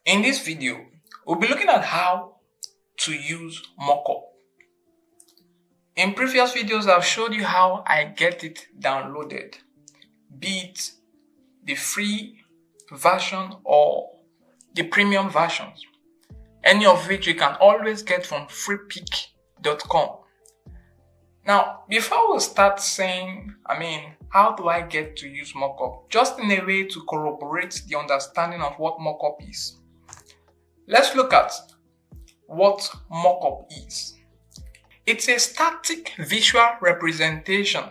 In this video, we'll be looking at how to use Mockup. In previous videos, I've showed you how I get it downloaded, be it the free version or the premium versions, any of which you can always get from freepik.com. Now, before we start saying, how do I get to use Mockup? Just in a way to corroborate the understanding of what Mockup is. Let's look at what Mockup is. It's a static visual representation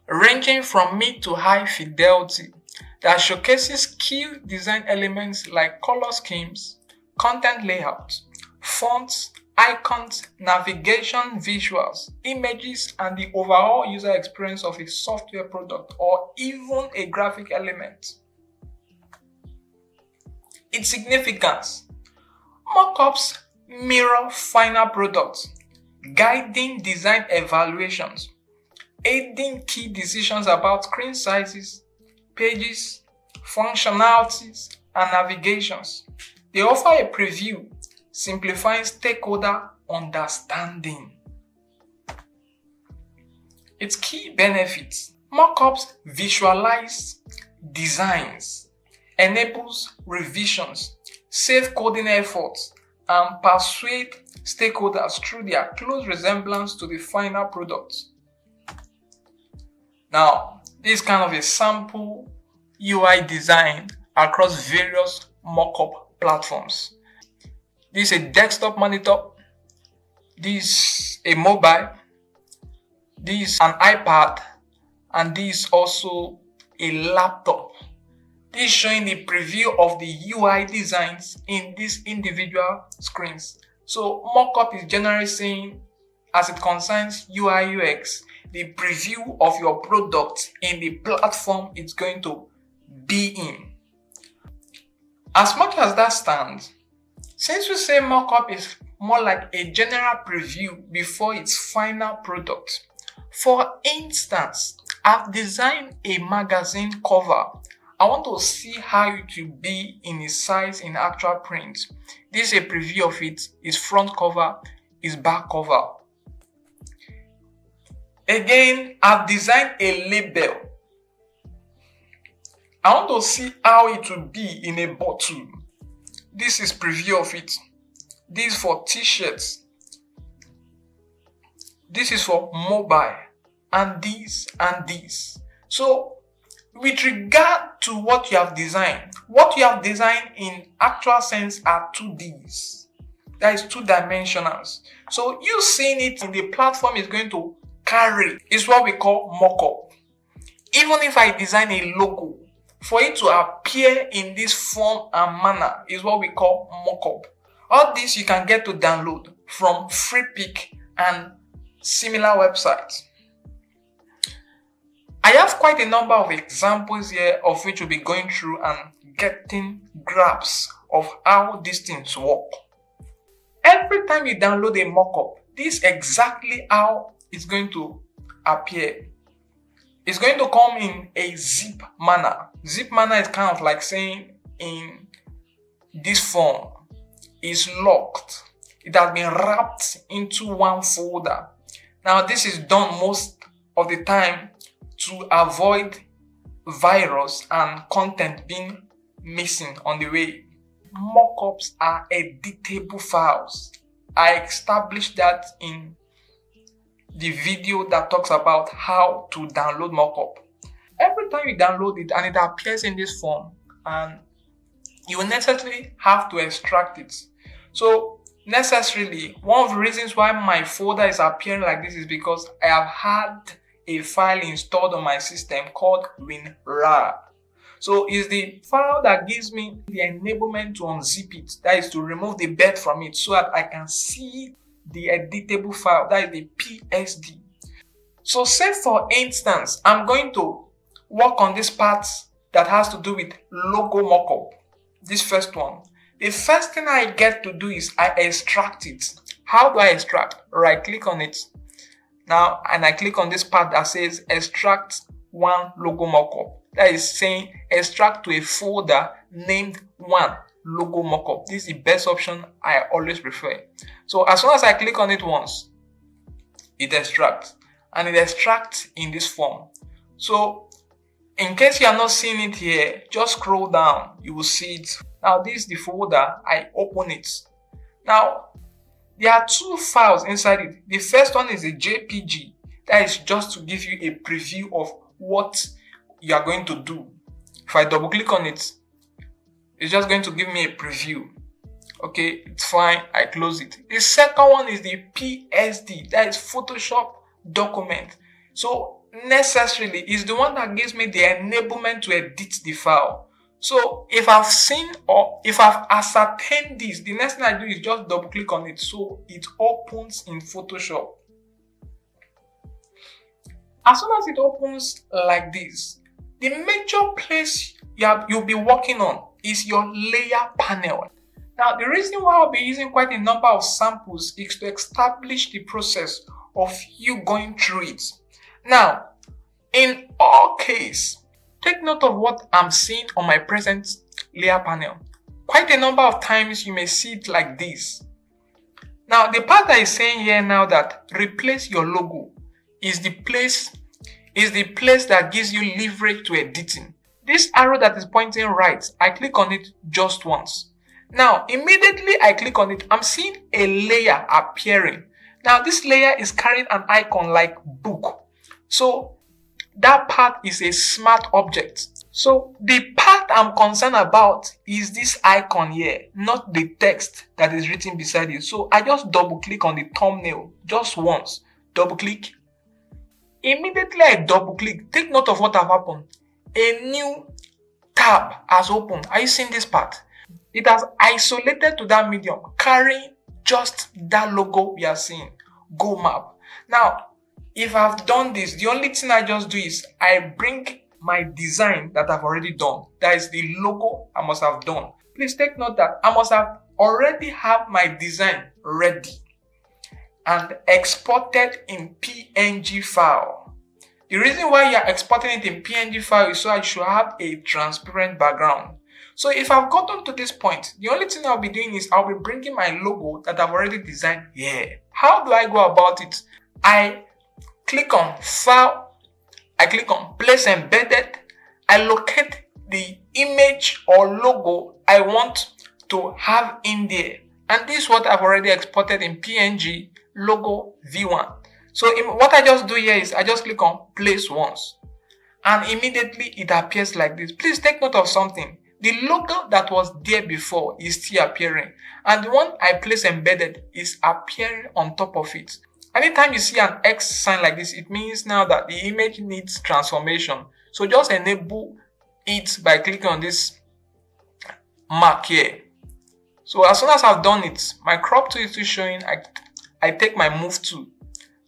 ranging from mid to high fidelity that showcases key design elements like color schemes, content layouts, fonts, icons, navigation visuals, images, and the overall user experience of a software product or even a graphic element. Its significance: Mockups mirror final products, guiding design evaluations, aiding key decisions about screen sizes, pages, functionalities, and navigations. They offer a preview, simplifying stakeholder understanding. Its key benefits: Mockups visualize designs, enables revisions, save coding efforts, and persuade stakeholders through their close resemblance to the final product. Now, this is kind of a sample UI design across various Mockup platforms. This is a desktop monitor, this is a mobile, this is an iPad, and this is also a laptop. This is showing the preview of the UI designs in these individual screens. So Mockup is generally saying, as it concerns UI UX, the preview of your product in the platform it's going to be in. As much as that stands, since we say Mockup is more like a general preview before its final product, for instance, I've designed a magazine cover. I want to see how it will be in its size in actual print. This is a preview of it, its front cover, its back cover. Again, I've designed a label. I want to see how it will be in a bottle. This is preview of it. This is for t-shirts. This is for mobile. And this and this. So, with regard to what you have designed in actual sense are 2Ds. That is 2-dimensionals. So you seeing it in the platform is going to carry is what we call mockup. Even if I design a logo, for it to appear in this form and manner is what we call mockup. All this you can get to download from Freepik and similar websites. I have quite a number of examples here of which we'll be going through and getting grasp of how these things work. Every time you download a mockup, this is exactly how it's going to appear. It's going to come in a zip manner. Zip manner is kind of like saying in this form, it's locked. It has been wrapped into one folder. Now this is done most of the time to avoid virus and content being missing on the way. Mockups are editable files. I established that in the video that talks about how to download Mockup. Every time you download it and it appears in this form, and you will necessarily have to extract it. So necessarily, one of the reasons why my folder is appearing like this is because I have had a file installed on my system called WinRAR. So it's the file that gives me the enablement to unzip it, that is to remove the bed from it so that I can see the editable file, that is the PSD. So say for instance, I'm going to work on this part that has to do with logo mockup, this first one. The first thing I get to do is I extract it. How do I extract? Right click on it. Now, and I click on this part that says extract one logo mockup. That is saying extract to a folder named one logo mockup. This is the best option I always prefer. So as soon as I click on it once, it extracts, and it extracts in this form. So in case you are not seeing it here, just scroll down, you will see it. Now this is the folder. I open it. Now there are two files inside it. The first one is a JPG. That is just to give you a preview of what you are going to do. If I double click on it, it's just going to give me a preview. Okay, it's fine. I close it. The second one is the PSD. That is Photoshop document. So necessarily is the one that gives me the enablement to edit the file. So if I've seen or if I've ascertained this, the next thing I do is just double click on it so it opens in Photoshop. As soon as it opens like this, the major place you'll be working on is your layer panel. Now, the reason why I'll be using quite a number of samples is to establish the process of you going through it. Now, in all cases, take note of what I'm seeing on my present layer panel. Quite a number of times you may see it like this. Now, the part that is saying here now that replace your logo is the place that gives you leverage to editing. This arrow that is pointing right, I click on it just once. Now, immediately I click on it, I'm seeing a layer appearing. Now, this layer is carrying an icon like book. So, that part is a smart object. So, the part I'm concerned about is this icon here, not the text that is written beside it. So, I just double click on the thumbnail just once. Double click. Immediately I double click. Take note of what has happened. A new tab has opened. Are you seeing this part? It has isolated to that medium, carrying just that logo we are seeing. Go map. Now, if I've done this, the only thing I just do is I bring my design that I've already done. That is the logo I must have done. Please take note that I must have already have my design ready and exported in PNG file. The reason why you are exporting it in PNG file is so I should have a transparent background. So if I've gotten to this point, the only thing I'll be doing is I'll be bringing my logo that I've already designed here. How do I go about it? I click on File, I click on Place Embedded, I locate the image or logo I want to have in there. And this is what I've already exported in PNG, logo V1. So what I just do here is I just click on Place Once. And immediately it appears like this. Please take note of something. The logo that was there before is still appearing. And the one I place embedded is appearing on top of it. Anytime you see an X sign like this, it means now that the image needs transformation. So just enable it by clicking on this mark here. So as soon as I've done it, my crop tool is still showing. I take my move tool.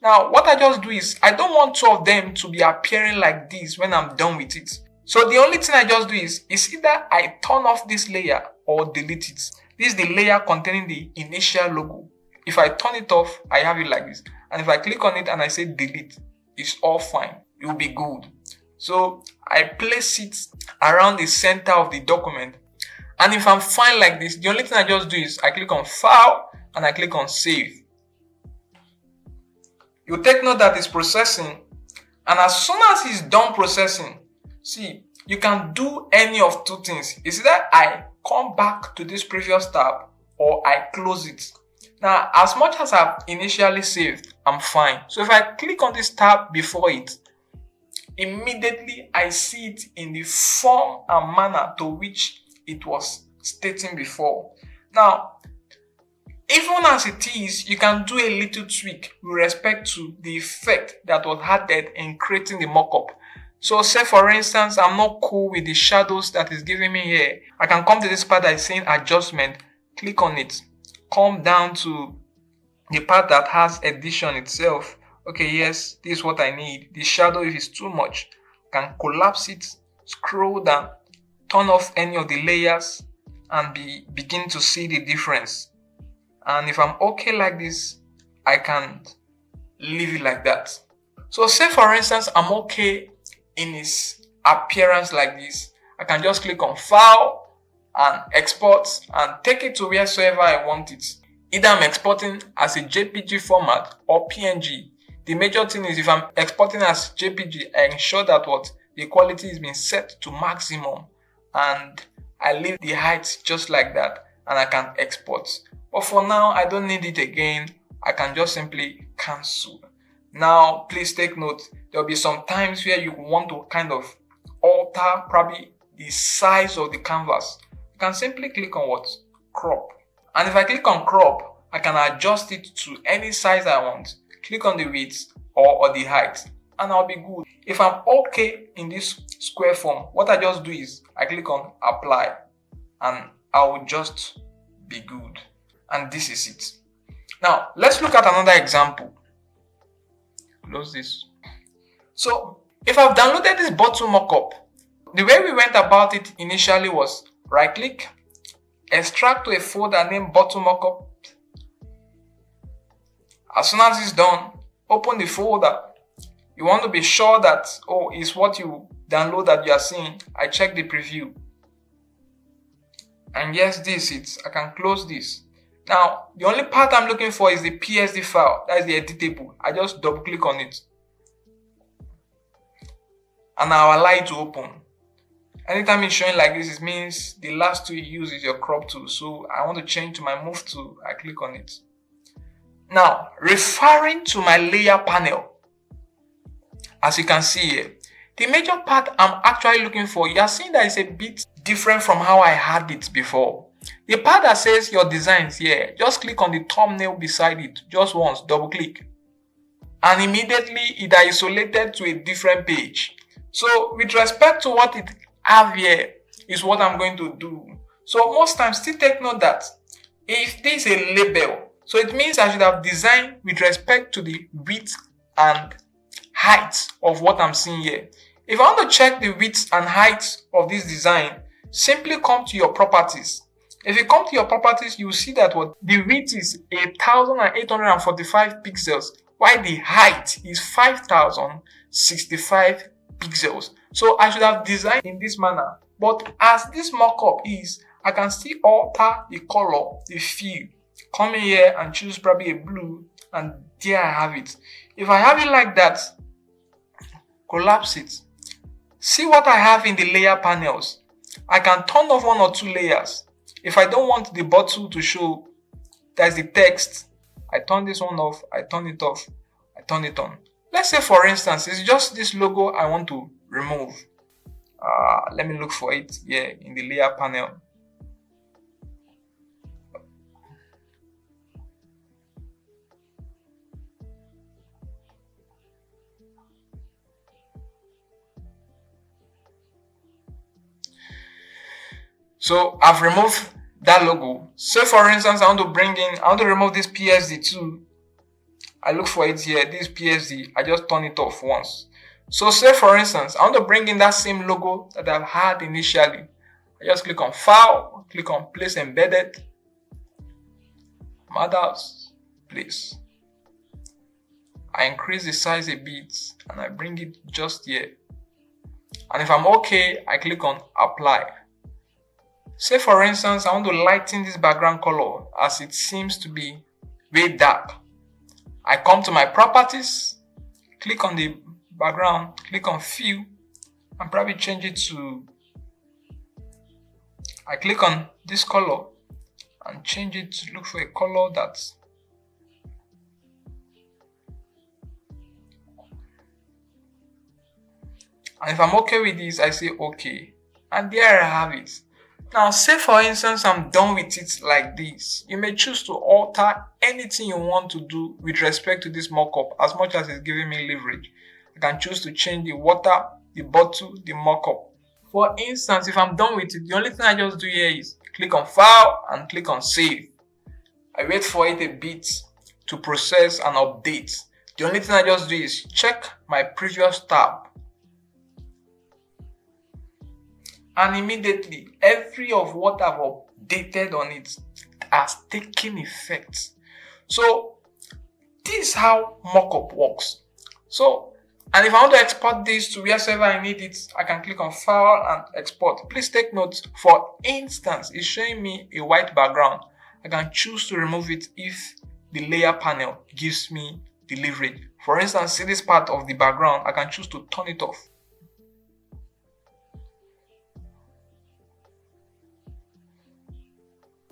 Now what I just do is I don't want two of them to be appearing like this when I'm done with it. So the only thing I just do is either I turn off this layer or delete it. This is the layer containing the initial logo. If I turn it off, I have it like this. And if I click on it and I say delete, it's all fine. It will be good. So I place it around the center of the document. And if I'm fine like this, the only thing I just do is I click on File and I click on Save. You take note that it's processing. And as soon as it's done processing, see, you can do any of two things. It's either I come back to this previous tab or I close it. Now, as much as I've initially saved, I'm fine. So if I click on this tab before it, immediately I see it in the form and manner to which it was stating before. Now, even as it is, you can do a little tweak with respect to the effect that was added in creating the mockup. So say for instance, I'm not cool with the shadows that is giving me here. I can come to this part that is saying adjustment, click on it, come down to the part that has edition itself. Okay, yes, this is what I need. The shadow, if it's too much, I can collapse it, scroll down, turn off any of the layers and begin to see the difference. And if I'm okay like this, I can leave it like that. So say for instance, I'm okay in its appearance like this. I can just click on File and export and take it to wheresoever I want it. Either I'm exporting as a JPG format or PNG. The major thing is if I'm exporting as JPG, I ensure that the quality is being set to maximum and I leave the height just like that and I can export. But for now, I don't need it again. I can just simply cancel. Now, please take note, there'll be some times where you want to kind of alter probably the size of the canvas. You can simply click on crop. And if I click on crop, I can adjust it to any size I want. Click on the width or the height and I'll be good. If I'm okay in this square form, what I just do is I click on apply and I will just be good. And this is it. Now, let's look at another example. Close this. So, if I've downloaded this bottle mockup, the way we went about it initially was right click, extract to a folder named bottle mockup. As soon as it's done, open the folder. You want to be sure that, it's what you download that you are seeing. I check the preview. And yes, this is it. I can close this. Now, the only part I'm looking for is the PSD file. That is the editable. I just double click on it. And I'll allow it to open. Anytime it's showing like this, it means the last tool you use is your crop tool. So I want to change to my move tool. I click on it. Now, referring to my layer panel, as you can see here, the major part I'm actually looking for, you are seeing that it's a bit different from how I had it before. The part that says your designs here, just click on the thumbnail beside it, just once, double click. And immediately it is isolated to a different page. So with respect to what it have here is what I'm going to do. So most times still take note that if this is a label, so it means I should have designed with respect to the width and height of what I'm seeing here. If I want to check the width and height of this design, simply come to your properties. If you come to your properties, you will see that the width is 8,845 pixels, while the height is 5,065 pixels. So I should have designed in this manner. But as this mockup is, I can still alter the color, the feel. Come in here and choose probably a blue, and there I have it. If I have it like that, collapse it. See what I have in the layer panels. I can turn off one or two layers. If I don't want the bottle to show, that's the text, I turn this one off, I turn it off, I turn it on. Let's say for instance, it's just this logo I want to remove. Let me look for it here in the layer panel. So I've removed that logo. Say for instance, I want to remove this PSD too. I look for it here, this PSD, I just turn it off once. So say for instance, I want to bring in that same logo that I've had initially. I just click on File, click on Place Embedded, Mothers, Place. I increase the size a bit and I bring it just here. And if I'm okay, I click on Apply. Say for instance, I want to lighten this background color as it seems to be very dark. I come to my properties, click on the background, click on Fill, and probably change it to, I click on this color and change it to look for a color that's and if I'm okay with this, I say okay, and there I have it. Now say for instance I'm done with it like this. You may choose to alter anything you want to do with respect to this mockup as much as it's giving me leverage. I can choose to change the water, the bottle, the mockup. For instance, if I'm done with it, the only thing I just do here is click on File and click on Save. I wait for it a bit to process and update. The only thing I just do is check my previous tab. And immediately, every of what I've updated on it has taken effect. So, this is how mockup works. So, And if I want to export this to wherever I need it, I can click on File and Export. Please take note, for instance, it's showing me a white background. I can choose to remove it if the layer panel gives me the leverage. For instance, see this part of the background, I can choose to turn it off.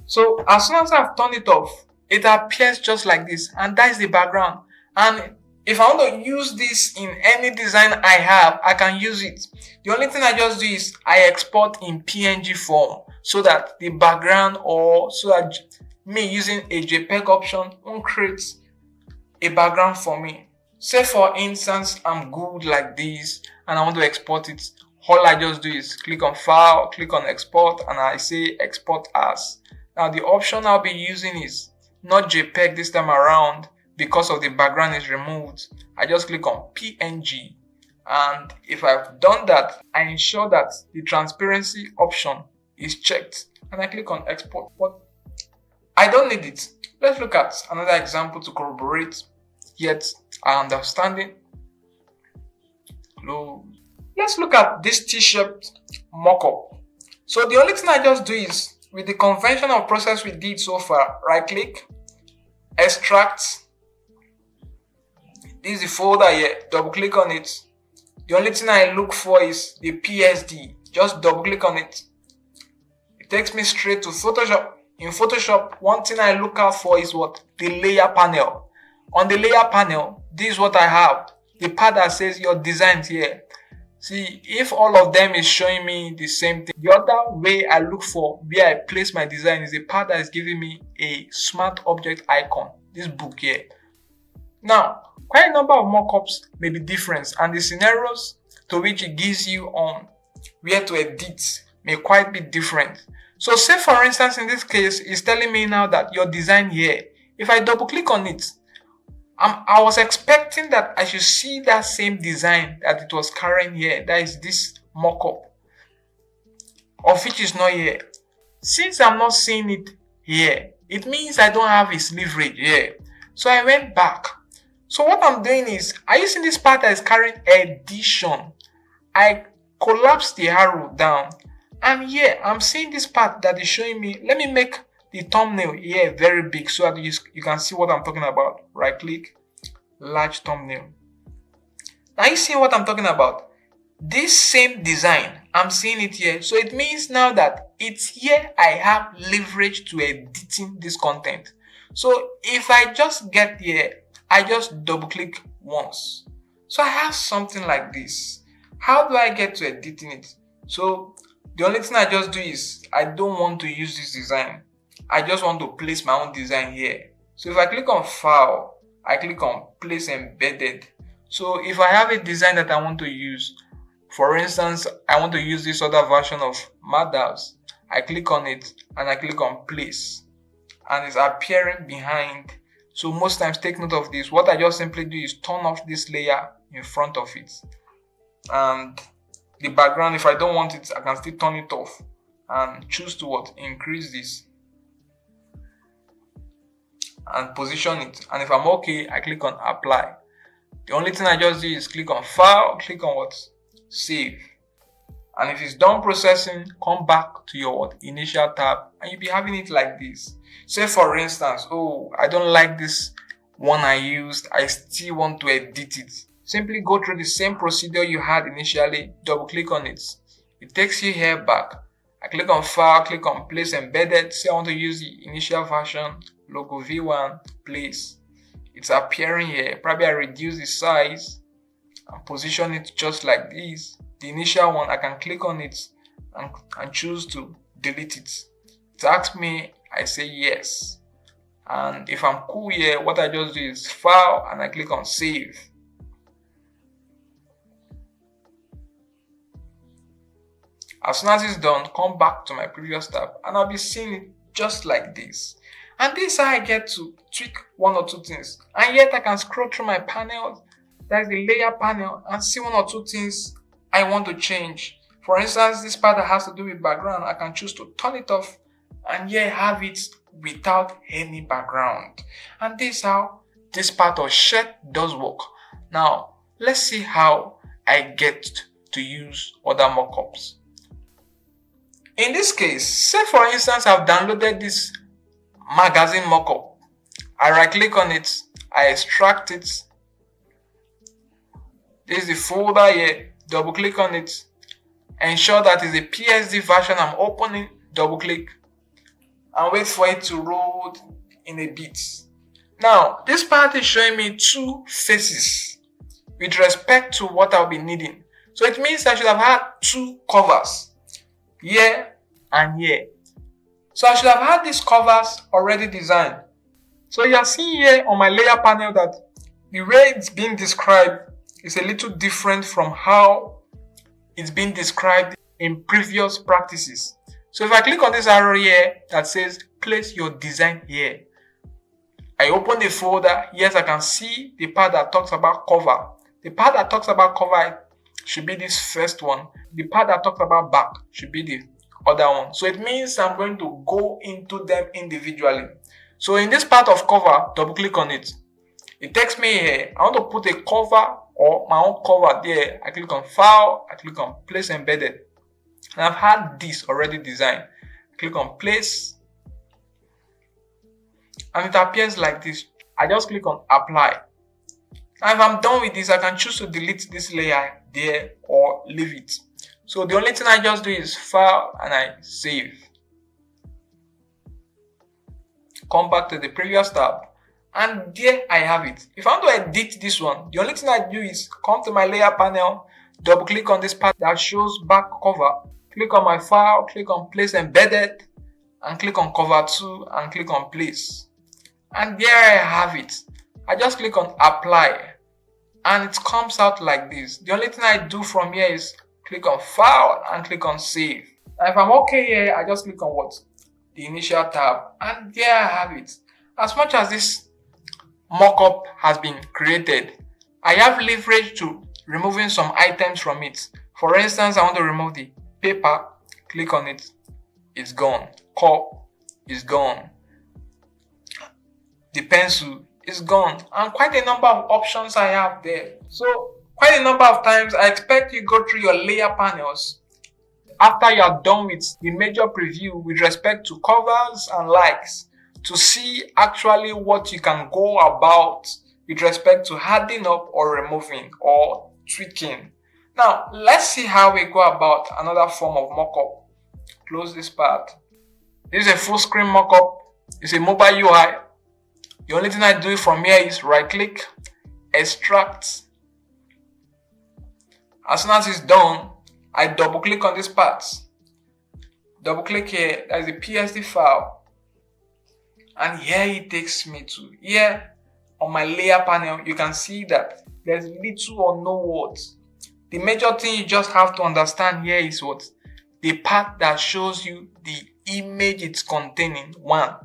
So as soon as I've turned it off, it appears just like this, and that is the background. And if I want to use this in any design I have, I can use it. The only thing I just do is I export in PNG form so that the background, or so that me using a JPEG option won't create a background for me. Say for instance, I'm good like this and I want to export it. All I just do is click on File, click on Export, and I say Export As. Now the option I'll be using is not JPEG this time around because of the background is removed. I just click on PNG, and if I've done that, I ensure that the transparency option is checked and I click on Export. But I don't need it. Let's look at another example to corroborate yet our understanding. Let's look at this t-shirt mockup. So the only thing I just do is, with the conventional process we did so far, right click, extract. This is the folder here, double click on it. The only thing I look for is the PSD. Just double click on it. It takes me straight to Photoshop. In Photoshop, one thing I look out for is what? The layer panel. On the layer panel, this is what I have. The part that says your designs here. See, if all of them is showing me the same thing, the other way I look for where I place my design is the part that is giving me a smart object icon, this book here. Now, quite a number of mockups may be different, and the scenarios to which it gives you on where to edit may quite be different. So say for instance, in this case, it's telling me now that your design here, if I double click on it, I was expecting that I should see that same design that it was carrying here. That is this mockup, of which is not here. Since I'm not seeing it here, it means I don't have its leverage here. So I went back. So what I'm doing is, are you seeing this part that is carrying edition? I collapse the arrow down, and here I'm seeing this part that is showing me. Let me make the thumbnail here very big so that you can see what I'm talking about. Right click, large thumbnail. Now you see what I'm talking about. This same design, I'm seeing it here. So it means now that it's here I have leverage to editing this content. So if I just get here, I just double click once. So I have something like this. How do I get to editing it? So the only thing I just do is, I don't want to use this design. I just want to place my own design here. So if I click on File, I click on Place Embedded. So if I have a design that I want to use, for instance, I want to use this other version of Mockups, I click on it and I click on Place, and it's appearing behind. So most times, take note of this. What I just simply do is turn off this layer in front of it, and the background, if I don't want it, I can still turn it off and choose to what? Increase this and position it. And if I'm okay, I click on Apply. The only thing I just do is click on File, click on what? Save. And if it's done processing, come back to your what? Initial tab, and you'll be having it like this. Say for instance, oh, I don't like this one I used, I still want to edit it. Simply go through the same procedure you had initially, double click on it. It takes you here back. I click on File, click on Place Embedded. Say I want to use the initial version, logo V1, Place. It's appearing here. Probably I reduce the size and position it just like this. The initial one, I can click on it and choose to delete it. It asks me, I say yes. And if I'm cool here, what I just do is File and I click on Save. As soon as it's done, come back to my previous tab and I'll be seeing it just like this. And this is how I get to tweak one or two things. And yet I can scroll through my panels, that's the layer panel, and see one or two things I want to change. For instance, this part that has to do with background, I can choose to turn it off and here have it without any background. And this is how this part of shirt does work. Now, let's see how I get to use other mockups. In this case, say for instance I've downloaded this magazine mockup. I right click on it, I extract it. This is the folder here, double click on it, ensure that it's a PSD version I'm opening, double click, and wait for it to load in a bit. Now, this part is showing me two faces with respect to what I'll be needing. So it means I should have had two covers, here and here. So I should have had these covers already designed. So you are seeing here on my layer panel that the way it's being described is a little different from how it's been described in previous practices. So if I click on this arrow here that says place your design here, I open the folder. Yes, I can see the part that talks about cover. The part that talks about cover should be this first one. The part that talks about back should be the other one. So it means I'm going to go into them individually. So in this part of cover, double click on it. It takes me here. I want to put a cover or my own cover there. I click on file, I click on place embedded. And I've had this already designed. I click on place. And it appears like this. I just click on apply. Now if I'm done with this, I can choose to delete this layer there or leave it. So the only thing I just do is file and I save. Come back to the previous tab. And there I have it. If I want to edit this one, the only thing I do is come to my layer panel, double click on this part that shows back cover, click on my file, click on place embedded, and click on cover 2 and click on place. And there I have it. I just click on apply and it comes out like this. The only thing I do from here is click on file and click on save. And if I'm okay here, I just click on what? The initial tab, and there I have it. As much as this mockup has been created, I have leverage to removing some items from it. For instance, I want to remove the paper, click on it, it's gone. Cup is gone. The pencil is gone, and quite a number of options I have there. So quite a number of times I expect you go through your layer panels after you are done with the major preview with respect to covers and likes to see actually what you can go about with respect to adding up or removing or tweaking. Now let's see how we go about another form of mockup. Close this part. This is a full screen mockup. It's a mobile UI. The only thing I do from here is right click, extract. As soon as it's done, I double click on this part. Double click here, that is a PSD file. And here it takes me to here on my layer panel. You can see that there's little or no words. The major thing you just have to understand here is what? The part that shows you the image it's containing, one,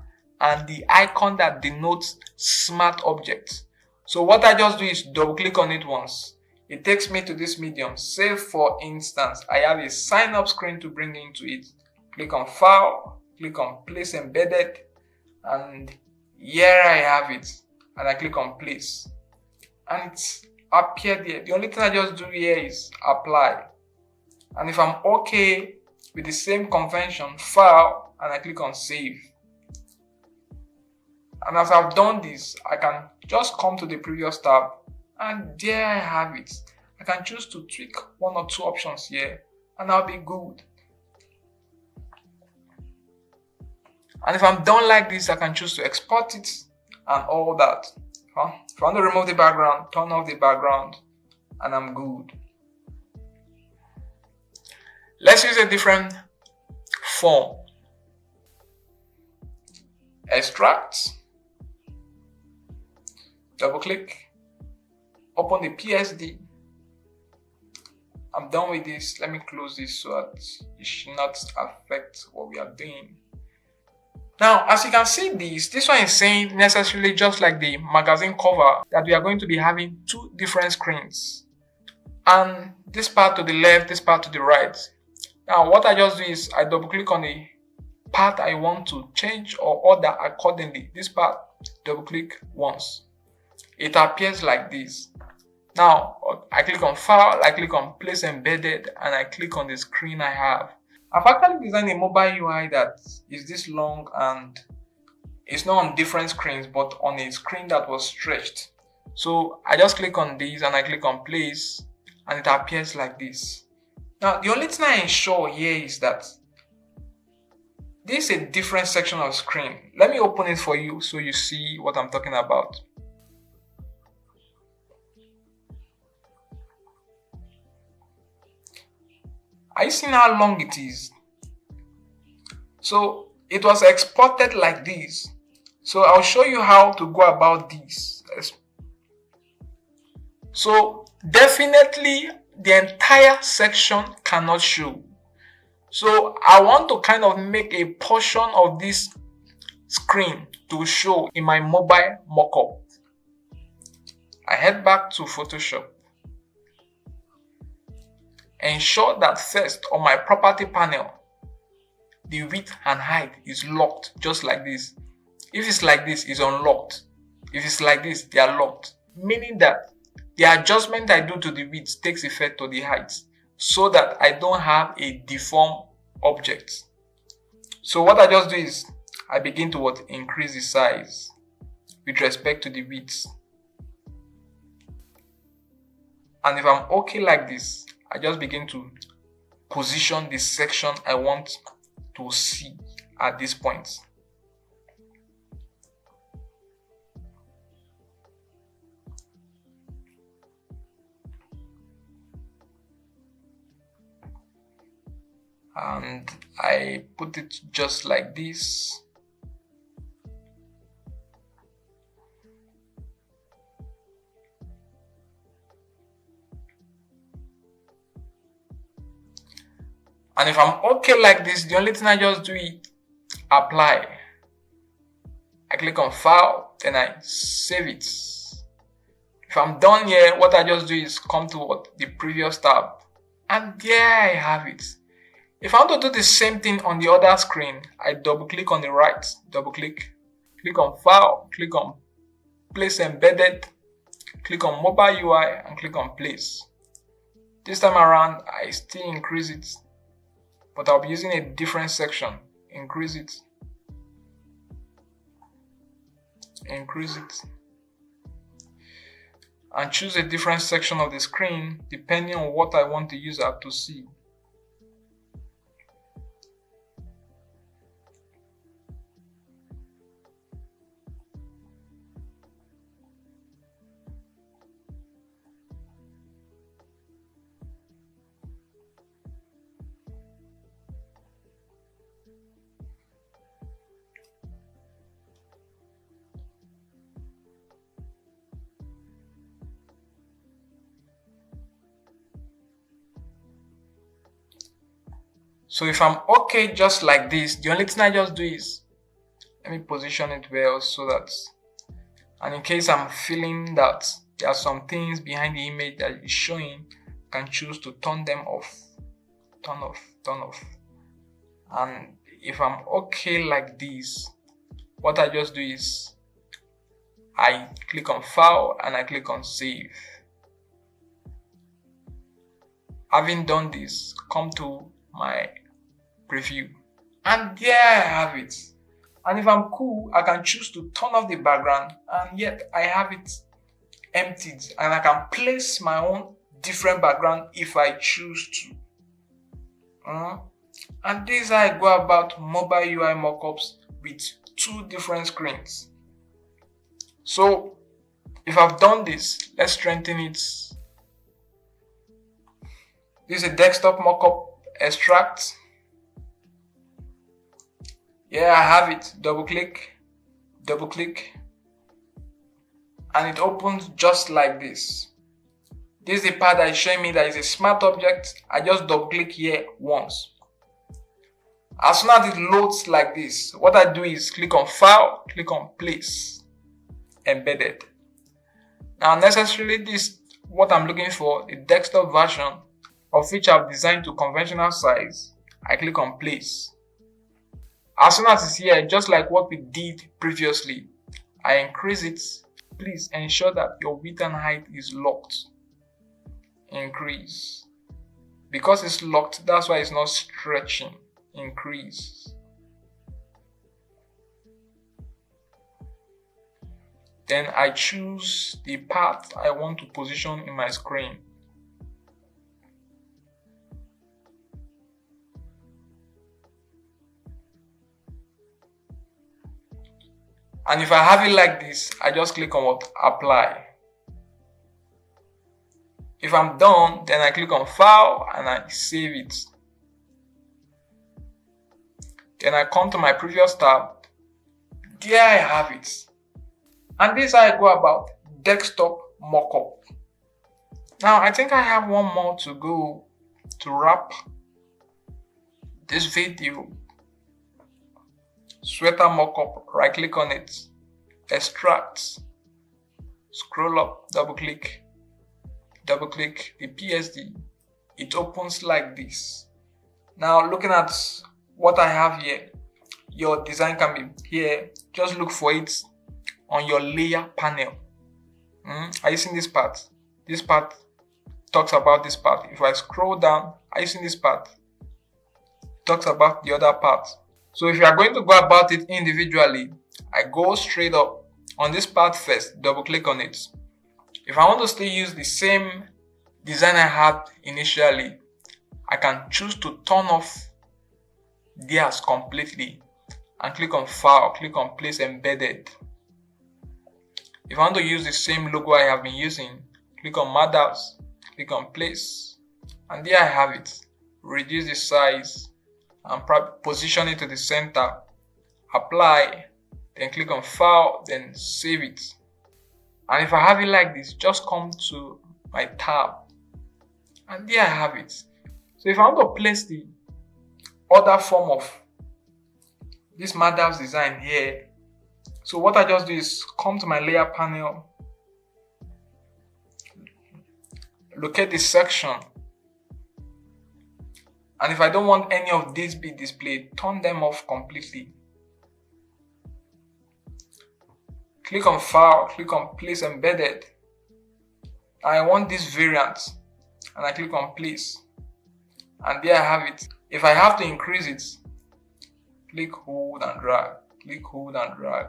and the icon that denotes smart objects. So what I just do is double click on it once. It takes me to this medium. Say for instance, I have a sign up screen to bring into it. Click on file, click on place embedded, and here I have it. And I click on place. And it's appeared there. The only thing I just do here is apply. And if I'm okay with the same convention, file, and I click on save. And as I've done this, I can just come to the previous tab, and there I have it. I can choose to tweak one or two options here, and I'll be good. And if I'm done like this, I can choose to export it and all that. If I want to remove the background, turn off the background, and I'm good. Let's use a different form. Extract. Double click. Open the PSD. I'm done with this. Let me close this so that it should not affect what we are doing. Now, as you can see this one is saying necessarily just like the magazine cover that we are going to be having two different screens. And this part to the left, this part to the right. Now, what I just do is I double click on the part I want to change or order accordingly. This part, double click once. It appears like this. Now, I click on File, I click on Place Embedded, and I click on the screen I have. I've actually designed a mobile UI that is this long and it's not on different screens, but on a screen that was stretched. So I just click on this and I click on Place, and it appears like this. Now, the only thing I ensure here is that this is a different section of screen. Let me open it for you so you see what I'm talking about. Are you seeing how long it is? So it was exported like this. So I'll show you how to go about this. So definitely the entire section cannot show. So I want to kind of make a portion of this screen to show in my mobile mockup. I head back to Photoshop. Ensure that first on my property panel, the width and height is locked just like this. If it's like this, it's unlocked. If it's like this, they are locked. Meaning that the adjustment I do to the width takes effect to the height so that I don't have a deformed object. So what I just do is I begin to increase the size with respect to the width. And if I'm okay like this, I just begin to position the section I want to see at this point. And I put it just like this. And if I'm okay like this, the only thing I just do is apply. I click on File, then I save it. If I'm done here, what I just do is come to the previous tab, and there I have it. If I want to do the same thing on the other screen, I double click on the right, double click on File, click on Place Embedded, click on Mobile UI, and click on Place. This time around, I still increase it, but I'll be using a different section. Increase it, and choose a different section of the screen depending on what I want the user to see. So if I'm okay just like this, the only thing I just do is let me position it well so that, and in case I'm feeling that there are some things behind the image that is showing, I can choose to turn them off, turn off. And if I'm okay like this, what I just do is I click on File and I click on Save. Having done this, come to my preview, and there I have it. And if I'm cool, I can choose to turn off the background, and yet I have it emptied, and I can place my own different background if I choose to. And this is how I go about mobile UI mockups with two different screens. So if I've done this, let's strengthen it. This is a desktop mockup extract. Yeah, I have it. Double click, and it opens just like this. This is the part that is showing me that it's a smart object. I just double click here once. As soon as it loads like this, what I do is click on File, click on Place Embedded. Now necessarily this what I'm looking for, the desktop version of which I've designed to conventional size. I click on Place. As soon as it's here, just like what we did previously, I increase it. Please ensure that your width and height is locked. increase. Because it's locked, that's why it's not stretching, increase. Then I choose the part I want to position in my screen. And if I have it like this, I just click on what? Apply. If I'm done, then I click on File and I save it. Then I come to my previous tab. There I have it. And this is how I go about desktop mockup. Now I think I have one more to go to wrap this video. Sweater mockup, right click on it, extract, scroll up, double click the PSD. It opens like this. Now looking at what I have here, your design can be here. Just look for it on your layer panel. Are you seeing this part? This part talks about this part. If I scroll down, are you seeing this part? Talks about the other part. So if you are going to go about it individually, I go straight up on this part first, double click on it. If I want to still use the same design I had initially, I can choose to turn off theirs completely and click on File, click on Place Embedded. If I want to use the same logo I have been using, click on Mockups, click on Place, and there I have it. Reduce the size and position it to the center, apply, then click on File, then save it. And if I have it like this, just come to my tab and there I have it. So if I want to place the other form of this Mockups design here, so what I just do is come to my layer panel, locate this section, and if I don't want any of these be displayed, turn them off completely. Click on File, click on Place Embedded. I want this variant, and I click on Place, and there I have it. If I have to increase it, click, hold and drag, click, hold and drag.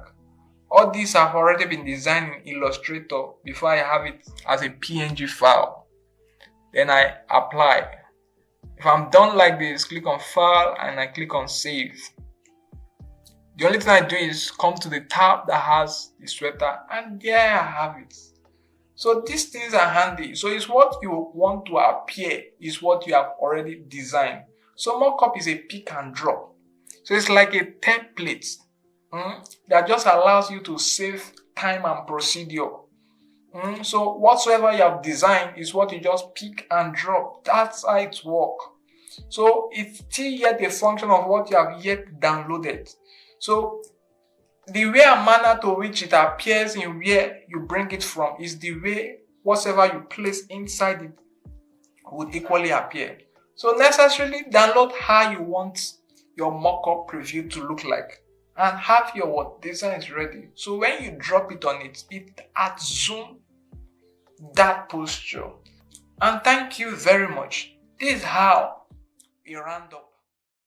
All these have already been designed in Illustrator before I have it as a PNG file. Then I apply. If I'm done like this, click on File and I click on Save. The only thing I do is come to the tab that has the sweater and there I have it. So these things are handy. So it's what you want to appear is what you have already designed. So mockup is a pick and drop. So it's like a template that just allows you to save time and procedure. So whatsoever you have designed is what you just pick and drop. That's how it works. So it's still yet a function of what you have yet downloaded. So the way and manner to which it appears in where you bring it from is the way whatever you place inside it would equally appear. So necessarily download how you want your mockup preview to look like and have your designs ready. So when you drop it on it, it assumes that posture. And thank you very much. This is how we round up